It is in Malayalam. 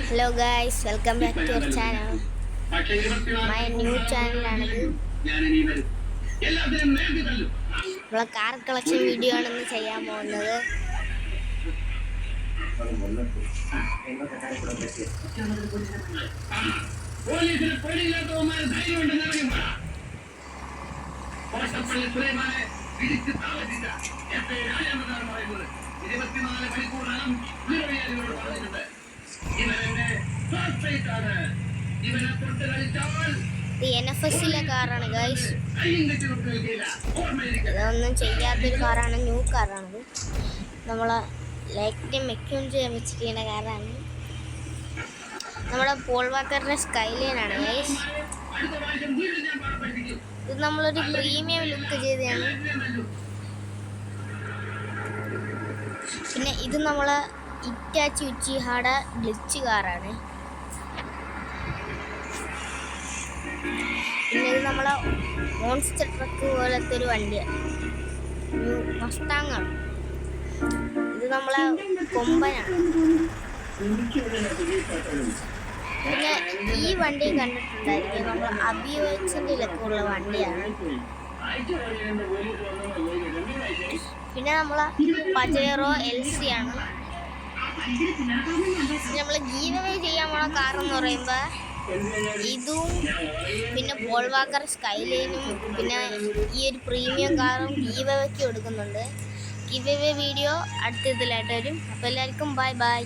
Hello guys, welcome back to our channel. My new channel ആണിത്. നമ്മളെ കാർ കളക്ഷൻ വീഡിയോ ആണെന്ന് ചെയ്യാൻ പോകുന്നത്. NFS-ലെ കാറാണ് ഗൈസ്. ഇതൊന്നും ചെയ്യാത്തൊരു കാറാണ്, ന്യൂ കാറാണത്. നമ്മളെ ലൈറ്റ് മെക്യൂൺ ചെയ്യാൻ വെച്ചിരിക്കുന്ന കാറാണ്. നമ്മുടെ പോൾ വാക്കറിന്റെ സ്കൈലൈനാണ് ഗൈസ്. ഇത് നമ്മളൊരു പ്രീമിയം ലുക്ക് ചെയ്തതാണ്. പിന്നെ ഇത് നമ്മളെ ഇറ്റാച്ചി ഉച്ചിഹാട ഗ്ലിച്ച് കാറാണ്. പിന്നെ ഇത് നമ്മളെ മോൺസ്റ്റർ ട്രക്ക് പോലത്തെ ഒരു വണ്ടിയാണ്, മസ്താങ്ങാണ്. ഇത് നമ്മളെ കൊമ്പനാണ്. പിന്നെ ഈ വണ്ടി കണ്ടിട്ടുണ്ടായിരിക്കും, നമ്മൾ അഭിവച്ചിൻ്റെയിലൊക്കെ ഉള്ള വണ്ടിയാണ്. പിന്നെ നമ്മളെ പജേറോ LC ആണ്. നമ്മൾ ഗീവ് അവേ ചെയ്യാൻ പോണ കാറെന്ന് പറയുമ്പോൾ ഇതും പിന്നെ പോൾ വാക്കർ സ്കൈലൈനും പിന്നെ ഈ ഒരു പ്രീമിയം കാറും ഗീവ് അവേക്ക് കൊടുക്കുന്നുണ്ട്. ഗീവ് അവേ വീഡിയോ അടുത്ത ഇതിലായിട്ട് വരും. അപ്പോൾ എല്ലാവർക്കും ബൈ ബൈ.